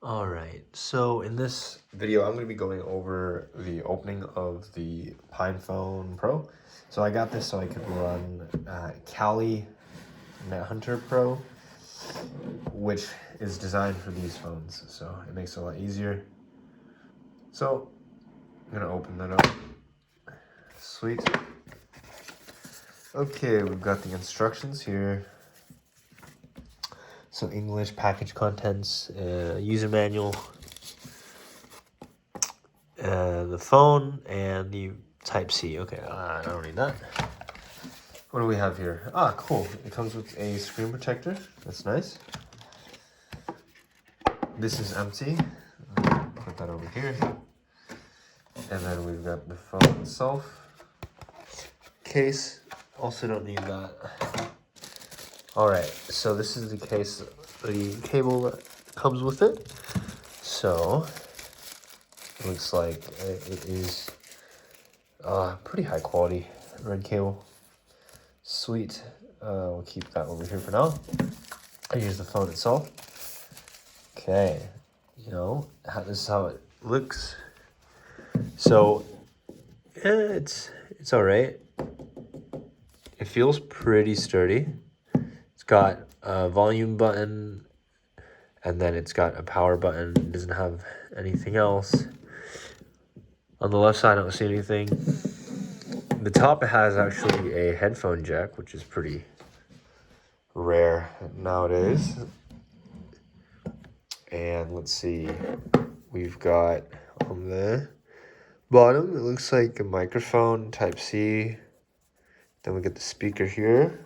All right, so in this video, I'm going to be going over the opening of the PinePhone Pro. So I got this so I could run Kali NetHunter Pro, which is designed for these phones. So it makes it a lot easier. So I'm going to open that up. Sweet. Okay, we've got the instructions here. So English, package contents, user manual, the phone, and the Type-C. Okay, I don't need that. What do we have here? Ah, cool. It comes with a screen protector. That's nice. This is empty. Put that over here. And then we've got the phone itself. Case. Also don't need that. Alright, so this is the case, the cable that comes with it. So, it looks like it is pretty high quality red cable. Sweet. We'll keep that over here for now. And here's the phone itself. Okay, this is how it looks. So, it's all right. It feels pretty sturdy. It's got a volume button, and then it's got a power button. It doesn't have anything else. On the left side, I don't see anything. The top has actually a headphone jack, which is pretty rare nowadays. And let's see, we've got on the bottom, it looks like a microphone, Type-C. Then we get the speaker here.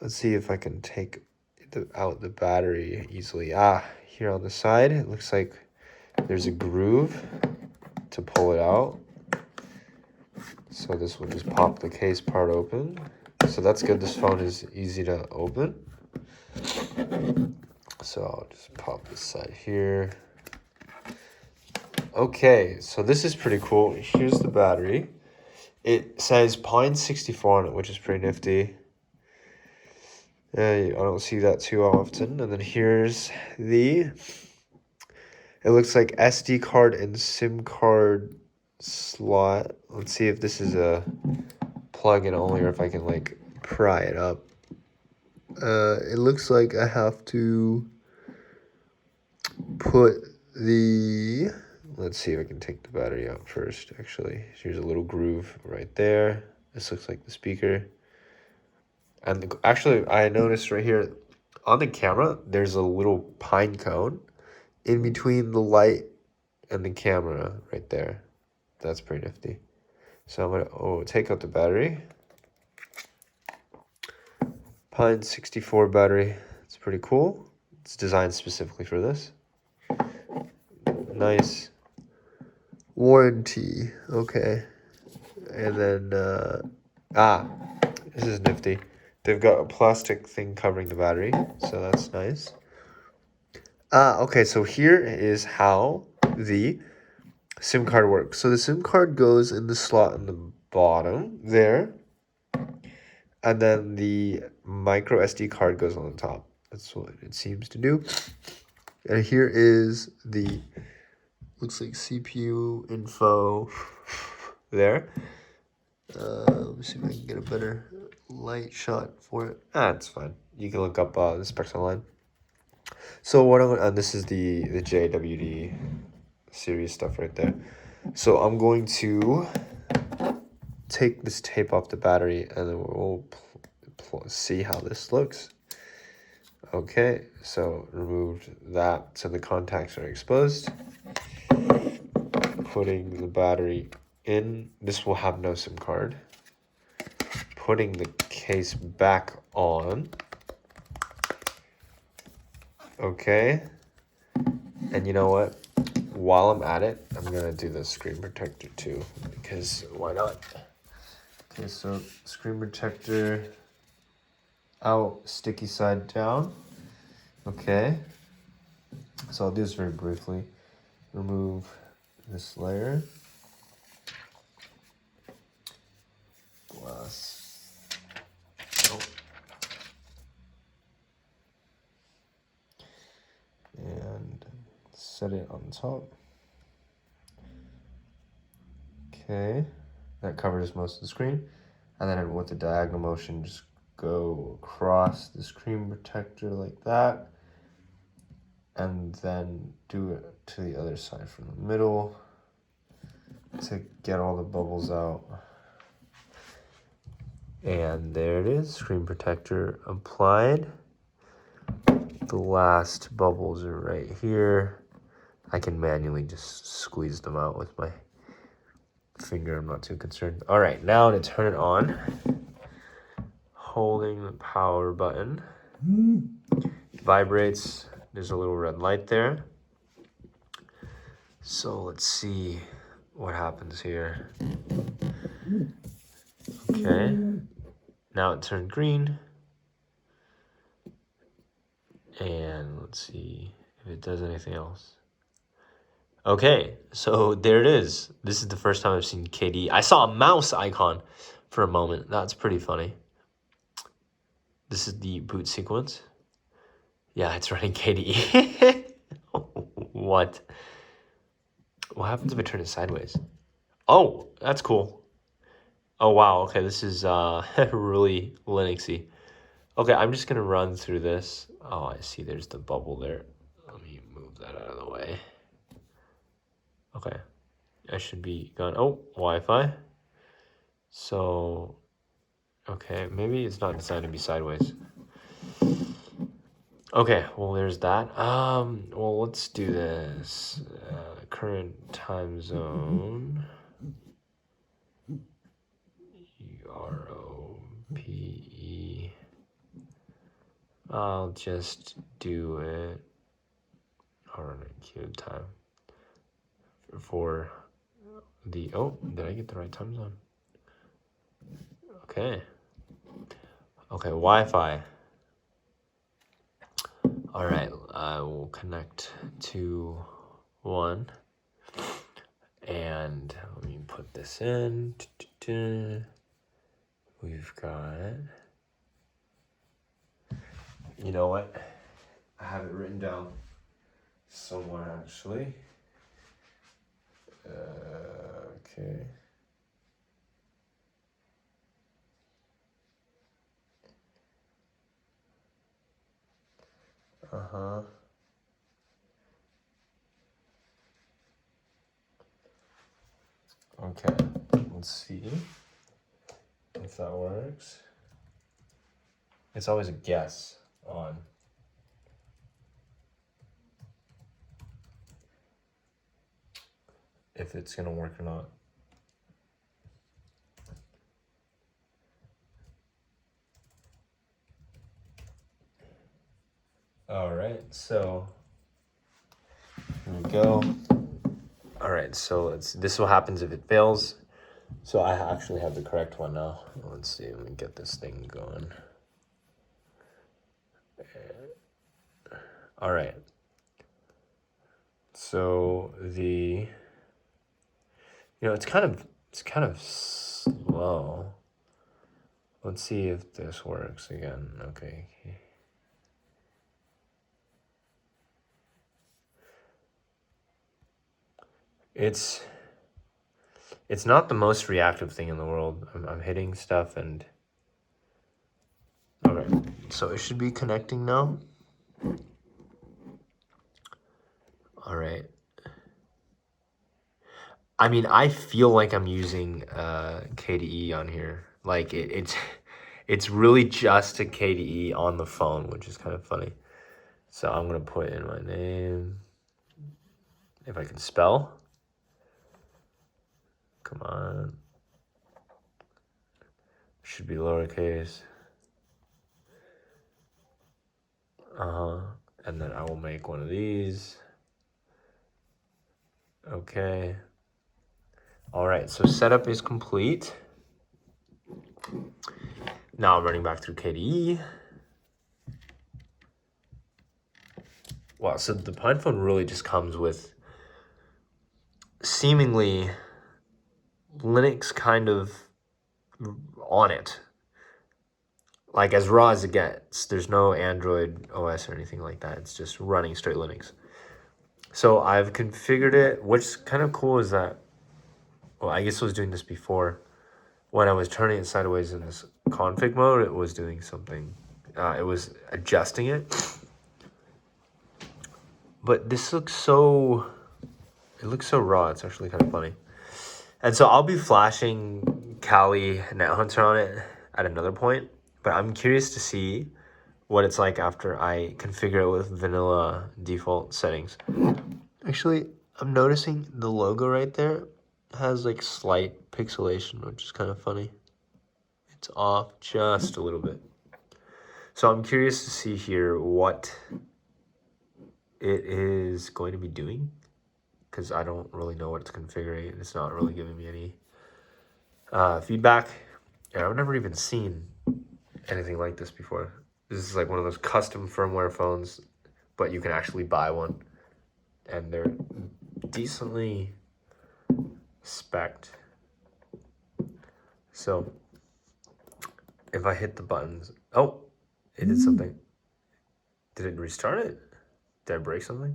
Let's see if I can take out the battery easily. Here on the side, it looks like there's a groove to pull it out. So this will just pop the case part open. So that's good. This phone is easy to open. So I'll just pop this side here. Okay, so this is pretty cool. Here's the battery. It says Pine 64 on it, which is pretty nifty. I don't see that too often. And then here's it looks like SD card and SIM card slot. Let's see if this is a plug-in only or if I can like pry it up. It looks like I have to put let's see if I can take the battery out first. Actually, here's a little groove right there. This looks like the speaker. And actually, I noticed right here on the camera, there's a little pine cone in between the light and the camera right there. That's pretty nifty. So I'm gonna take out the battery. Pine 64 battery. It's pretty cool. It's designed specifically for this. Nice. Warranty. Okay. And then this is nifty. They've got a plastic thing covering the battery, so that's nice. Okay, so here is how the SIM card works. So the SIM card goes in the slot in the bottom there, and then the micro SD card goes on the top. That's what it seems to do. And here is looks like CPU info there. Let me see if I can get a better light shot for it. It's fine. You can look up the specs online. So this is the JWD series stuff right there. So I'm going to take this tape off the battery and then we'll see how this looks. Okay, so removed that so the contacts are exposed. Putting the battery in. This will have no SIM card. Putting the case back on. Okay. And you know what? While I'm at it, I'm going to do the screen protector too, because why not? Okay, so screen protector out, sticky side down. Okay. So I'll do this very briefly. Remove this layer. Glass. Oh. set it on top. Okay, that covers most of the screen. And then with the diagonal motion, just go across the screen protector like that. And then do it to the other side from the middle to get all the bubbles out. And there it is, screen protector applied. The last bubbles are right here. I can manually just squeeze them out with my finger, I'm not too concerned. All right, now to turn it on, holding the power button, it vibrates, there's a little red light there. So let's see what happens here. Okay, now it turned green. And let's see if it does anything else. Okay, so there it is. This is the first time I've seen KDE. I saw a mouse icon for a moment. That's pretty funny. This is the boot sequence. Yeah, it's running KDE. What? What happens if I turn it sideways? Oh, that's cool. Oh, wow. Okay, this is really Linuxy. Okay, I'm just going to run through this. Oh, I see there's the bubble there. Let me move that out of the way. Okay, I should be gone. Oh, Wi-Fi. So, okay, maybe it's not designed to be sideways. Okay, well, there's that. Well, let's do this. Current time zone. EUROPE. I'll just do it. Hold on, cube time. For the, oh, did I get the right time zone? Okay. Okay, Wi-Fi. All right, I will connect to 1. And let me put this in. We've got, you know what? I have it written down somewhere actually. Okay. Okay, let's see if that works. It's always a guess on if it's gonna work or not. All right, so here we go. All right, so this is what happens if it fails. So I actually have the correct one now. Let's see, let me get this thing going. All right. So it's kind of slow. Let's see if this works again. Okay. It's not the most reactive thing in the world. I'm hitting stuff and okay. So it should be connecting now. All right. I mean, I feel like I'm using KDE on here. Like it's really just a KDE on the phone, which is kind of funny. So I'm gonna put in my name. If I can spell. Come on. Should be lowercase. And then I will make one of these. Okay. All right, so setup is complete. Now I'm running back through KDE. Wow, so the PinePhone really just comes with seemingly Linux kind of on it. Like as raw as it gets. There's no Android OS or anything like that. It's just running straight Linux. So I've configured it. What's kind of cool is that, well, I guess I was doing this before. When I was turning it sideways in this config mode, it was doing something. It was adjusting it. But this looks so, it looks so raw. It's actually kind of funny. And so I'll be flashing Kali NetHunter on it at another point. But I'm curious to see what it's like after I configure it with vanilla default settings. Actually, I'm noticing the logo right there has like slight pixelation, which is kind of funny. It's off just a little bit. So I'm curious to see here what it is going to be doing, because I don't really know what it's configuring. It's not really giving me any feedback. And I've never even seen anything like this before. This is like one of those custom firmware phones, but you can actually buy one. And they're decently spec'd. So if I hit the buttons, oh, it did something. Did it restart it? Did I break something?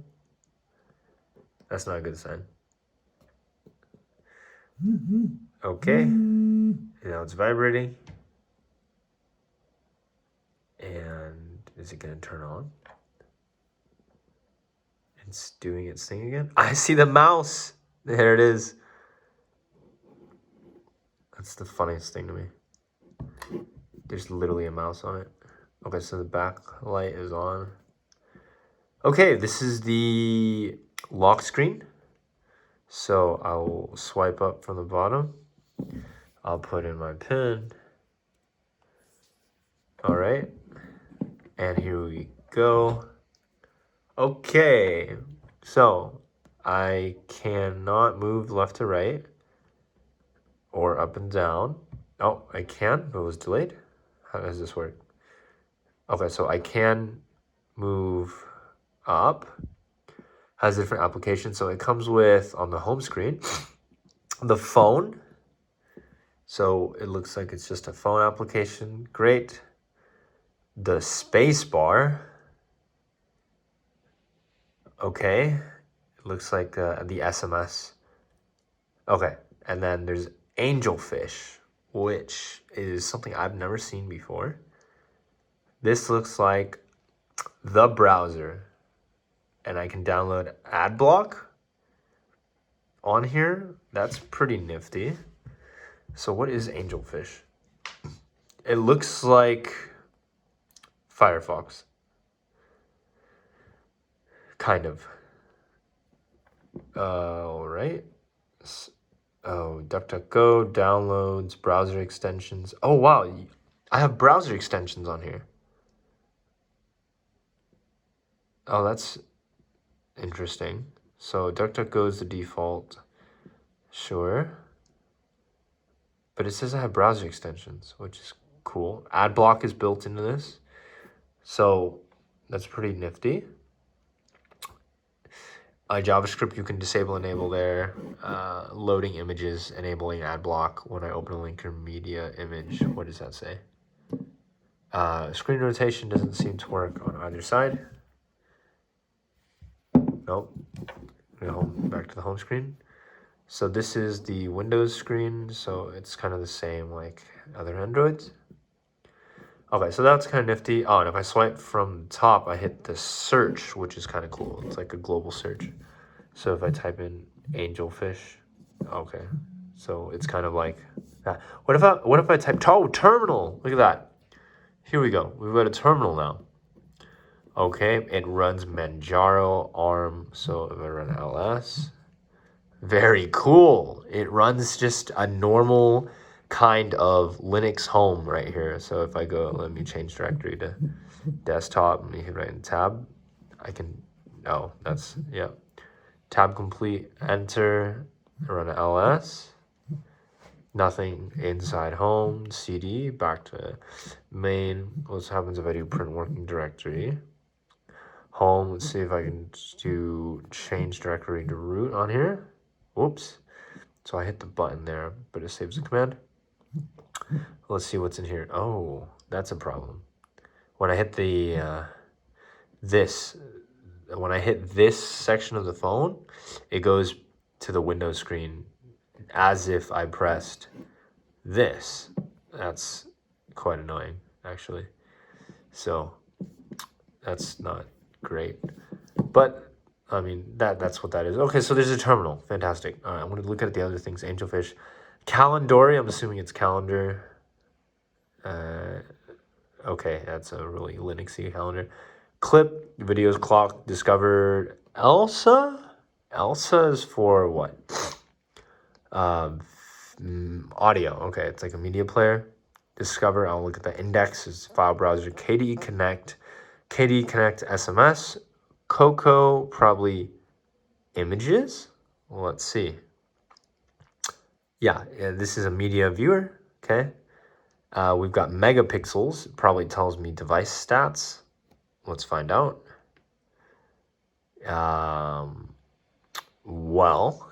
That's not a good sign. Okay, now it's vibrating. And is it gonna turn on? It's doing its thing again. I see the mouse. There it is. That's the funniest thing to me. There's literally a mouse on it. Okay, so the back light is on. Okay, this is the lock screen. So I'll swipe up from the bottom. I'll put in my PIN. All right, and here we go. Okay, so I cannot move left to right or up and down. Oh, I can, but it was delayed. How does this work? Okay, so I can move up. Has different applications. So it comes with, on the home screen, the phone. So it looks like it's just a phone application. Great. The space bar. Okay. It looks like the SMS. Okay. And then there's Angelfish, which is something I've never seen before. This looks like the browser. And I can download AdBlock on here. That's pretty nifty. So what is Angelfish? It looks like Firefox. Kind of. All right. Oh, DuckDuckGo, downloads, browser extensions. Oh, wow. I have browser extensions on here. Oh, that's interesting. So DuckDuckGo is the default. Sure. But it says I have browser extensions, which is cool. AdBlock is built into this. So that's pretty nifty. JavaScript you can disable, enable there. Loading images, enabling AdBlock when I open a link or media image. What does that say? Screen rotation doesn't seem to work on either side. Nope. Back to the home screen. So this is the Windows screen, so it's kind of the same like other Androids. Okay, so that's kind of nifty. Oh, and if I swipe from the top, I hit the search, which is kind of cool. It's like a global search. So if I type in Angelfish, okay, so it's kind of like that. What if I type terminal? Look at that. Here we go. We've got a terminal now. Okay, it runs Manjaro ARM. So if I run ls, very cool. It runs just a normal kind of Linux home right here. So if I go, let me change directory to desktop, and you can write in tab. I can, oh, that's, yeah. Tab complete, enter, run ls. Nothing inside home, cd, back to main. What happens if I do print working directory? Home, let's see if I can do change directory to root on here. Whoops. So I hit the button there, but it saves the command. Let's see what's in here. Oh, that's a problem. When I hit the this when I hit this section of the phone, it goes to the Windows screen as if I pressed this. That's quite annoying, actually. So that's not great. But I mean that's what that is. Okay, so there's a terminal. Fantastic. All right, I'm gonna look at the other things. Angelfish, Calendary. I'm assuming it's calendar. Okay, that's a really Linuxy calendar. Clip, videos, clock, discovered. Elsa. Elsa is for what? Audio. Okay, it's like a media player. Discover. I'll look at the index. Is file browser. KDE Connect. KDE Connect SMS. Coco probably images. Well, let's see. Yeah, this is a media viewer. Okay. We've got megapixels. Probably tells me device stats. Let's find out. Well,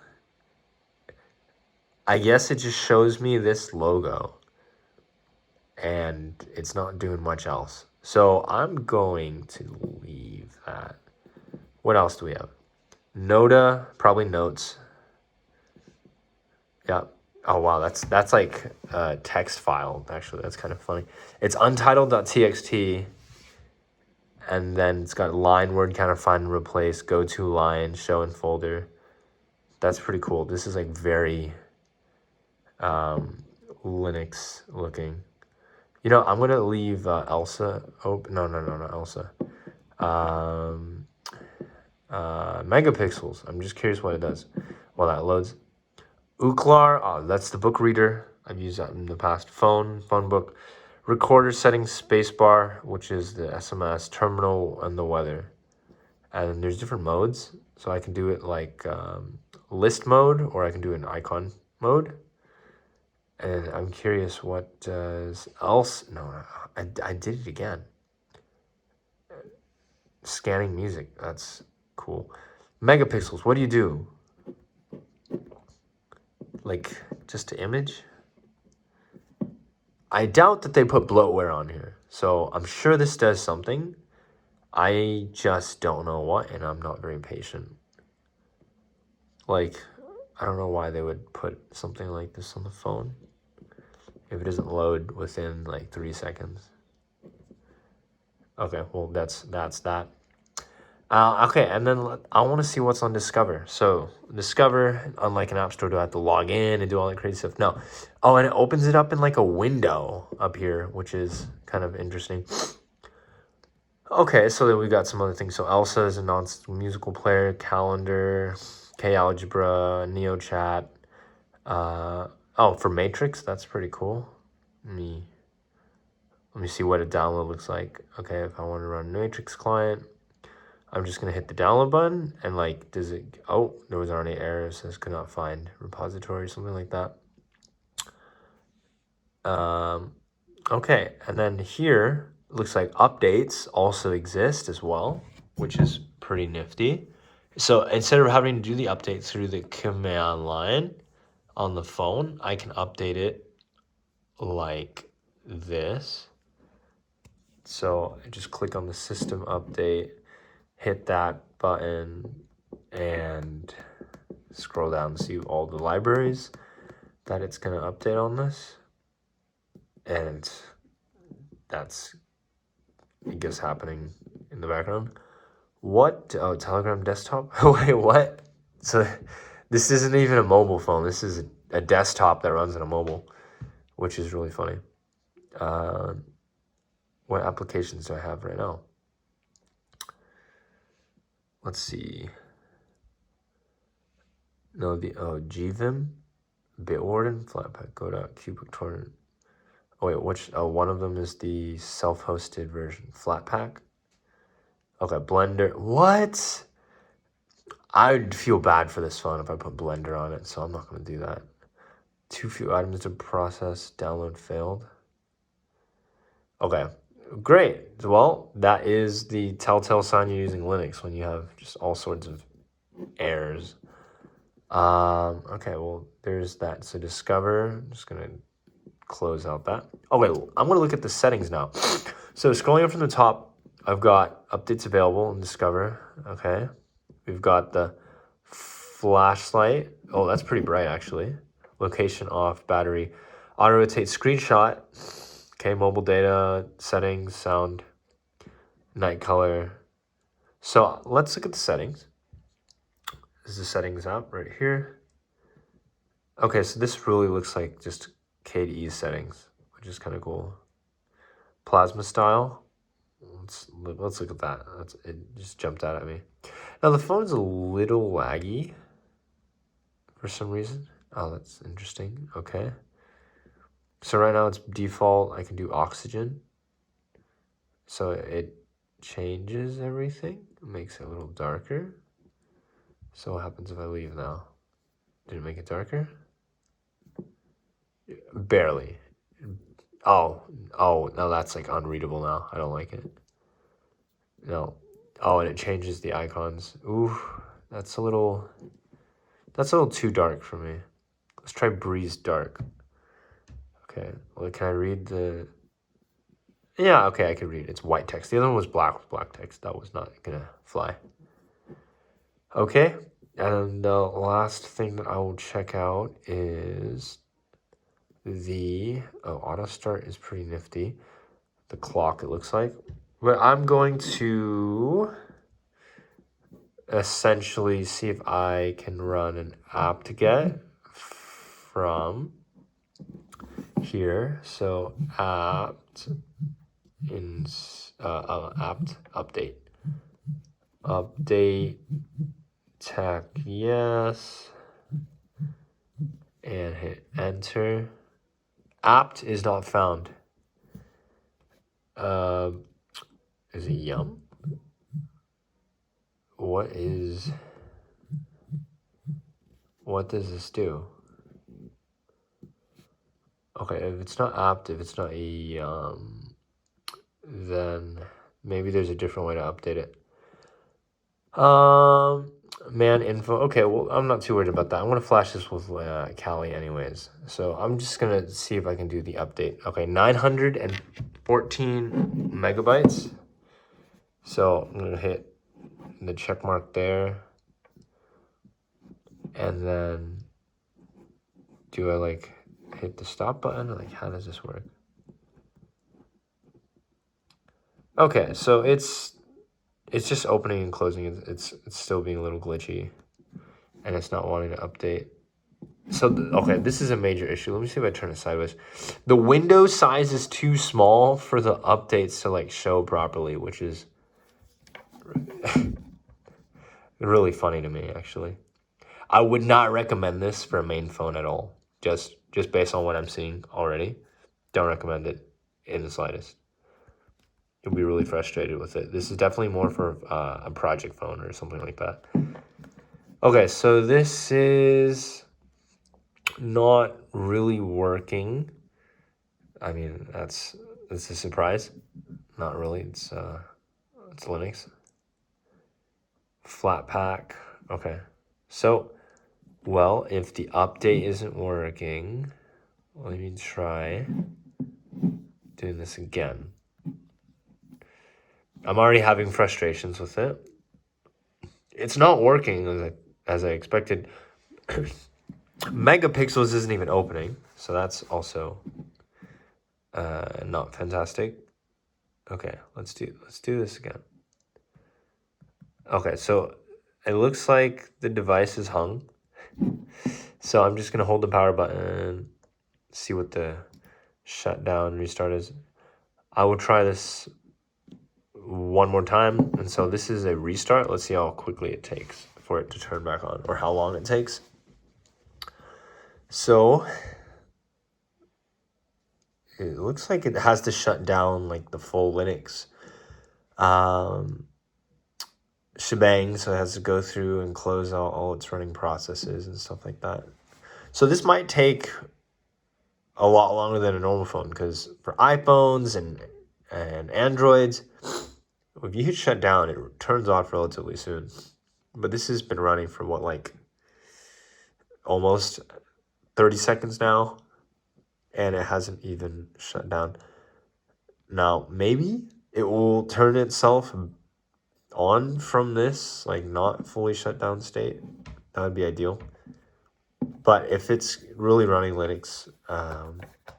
I guess it just shows me this logo. And it's not doing much else. So I'm going to leave that. What else do we have? Noda, probably notes. Yeah. Oh wow, that's like a text file. Actually, that's kind of funny. It's untitled.txt, and then it's got line word counter, find and replace, go to line, show in folder. That's pretty cool. This is like very Linux looking. You know, I'm gonna leave Elsa open. No, Elsa. Megapixels. I'm just curious what it does while that loads. Uclar. Oh, that's the book reader. I've used that in the past. Phone book. Recorder settings, spacebar, which is the SMS, terminal, and the weather. And there's different modes. So I can do it like list mode, or I can do it in icon mode. And I'm curious what does else. No, I did it again. Scanning music. That's cool. Megapixels. What do you do? Like just to image? I doubt that they put bloatware on here. So I'm sure this does something. I just don't know what, and I'm not very patient. Like, I don't know why they would put something like this on the phone if it doesn't load within like 3 seconds. Okay, well that's that. Okay, and then I want to see what's on Discover. So Discover, unlike an app store, do I have to log in and do all that crazy stuff? No. Oh, and it opens it up in like a window up here, which is kind of interesting. Okay, so then we got some other things. So Elsa is a non-musical player, calendar, K-Algebra, NeoChat. Oh, for Matrix, that's pretty cool. Let me see what a download looks like. Okay, if I want to run Matrix client, I'm just going to hit the download button and like, does it, oh, there was already errors. Says could not find repository or something like that. Okay, and then here, it looks like updates also exist as well, which is pretty nifty. So instead of having to do the update through the command line on the phone, I can update it like this. So I just click on the system update, hit that button, and scroll down to see all the libraries that it's going to update on this. And that's, I guess, happening in the background. What? Oh, Telegram desktop? Wait, what? So this isn't even a mobile phone. This is a desktop that runs on a mobile, which is really funny. What applications do I have right now? Let's see. No, GVim, Bitwarden, Flatpak, Godot, Cubic Torrent. Oh wait, which? Oh, one of them is the self-hosted version, Flatpak. Okay, Blender. What? I'd feel bad for this phone if I put Blender on it, so I'm not going to do that. Too few items to process. Download failed. Okay, great. Well, that is the telltale sign you're using Linux when you have just all sorts of errors. Okay, well, there's that. So Discover, I'm just going to close out that. Okay, I'm going to look at the settings now. So scrolling up from the top, I've got updates available in Discover. Okay. We've got the flashlight. Oh, that's pretty bright actually. Location off, battery. Auto rotate screenshot. Okay, mobile data, settings, sound, night color. So let's look at the settings. This is the settings app right here. Okay, so this really looks like just KDE settings, which is kind of cool. Plasma style. Let's look at that. It just jumped out at me. Now the phone's a little laggy for some reason. Oh, that's interesting. Okay. So right now it's default. I can do oxygen. So it changes everything. It makes it a little darker. So what happens if I leave now? Did it make it darker? Barely. Oh, no, that's like unreadable now. I don't like it. No. Oh, and it changes the icons. Ooh, that's a little too dark for me. Let's try Breeze Dark. Okay, well, can I read the... Yeah, okay, I can read it. It's white text. The other one was black with black text. That was not gonna fly. Okay, and the last thing that I will check out is the... Oh, auto start is pretty nifty. The clock, it looks like. But I'm going to essentially see if I can run an apt-get from here. So apt in apt update tech yes, and hit enter. Apt is not found. Is it yum? What does this do? Okay, if it's not apt, if it's not a then maybe there's a different way to update it. Man info. Okay, well, I'm not too worried about that. I'm gonna flash this with Kali anyways. So I'm just gonna see if I can do the update. Okay, 914 megabytes. So I'm gonna hit the check mark there. And then do I like hit the stop button? Or like, how does this work? Okay, so it's just opening and closing. It's still being a little glitchy, and it's not wanting to update. So okay, this is a major issue. Let me see if I turn it sideways. The window size is too small for the updates to like show properly, which is really funny to me actually. I would not recommend this for a main phone at all. Just based on what I'm seeing already, don't recommend it in the slightest. You'll be really frustrated with it. This is definitely more for a project phone or something like that. Okay, so this is not really working. I mean, that's a surprise. Not really. It's Linux. Flatpak. Okay. So, well, if the update isn't working, let me try doing this again. I'm already having frustrations with it. It's not working as I expected. Megapixels isn't even opening, so that's also not fantastic. Okay, let's do this again. Okay, so it looks like the device is hung. So I'm just gonna hold the power button, see what the shutdown restart is. I will try this one more time. And so this is a restart. Let's see how quickly it takes for it to turn back on, or how long it takes. So it looks like it has to shut down like the full Linux shebang. So it has to go through and close out all its running processes and stuff like that. So this might take a lot longer than a normal phone, because for iPhones and Androids, if you hit shut down, it turns off relatively soon. But this has been running for what, like almost 30 seconds now, and it hasn't even shut down. Now, maybe it will turn itself on from this, like not fully shut down state. That would be ideal. But if it's really running Linux,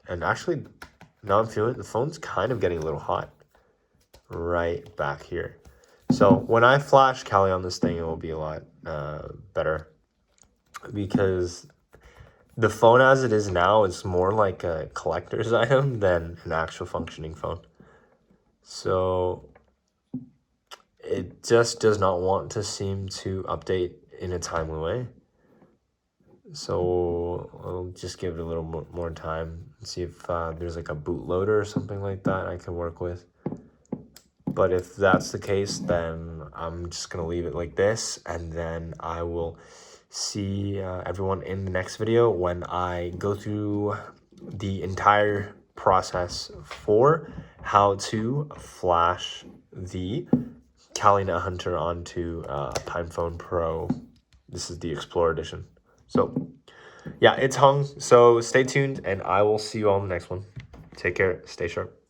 and actually now I'm feeling the phone's kind of getting a little hot right back here. So when I flash Kali on this thing, it will be a lot better, because the phone as it is now is more like a collector's item than an actual functioning phone. So it just does not want to seem to update in a timely way. So I'll just give it a little more time and see if there's like a bootloader or something like that I can work with. But if that's the case, then I'm just going to leave it like this, and then I will see everyone in the next video when I go through the entire process for how to flash the Kali Net Hunter onto PinePhone Pro. This is the Explorer Edition. So yeah, it's hung. So stay tuned, and I will see you all in the next one. Take care. Stay sharp.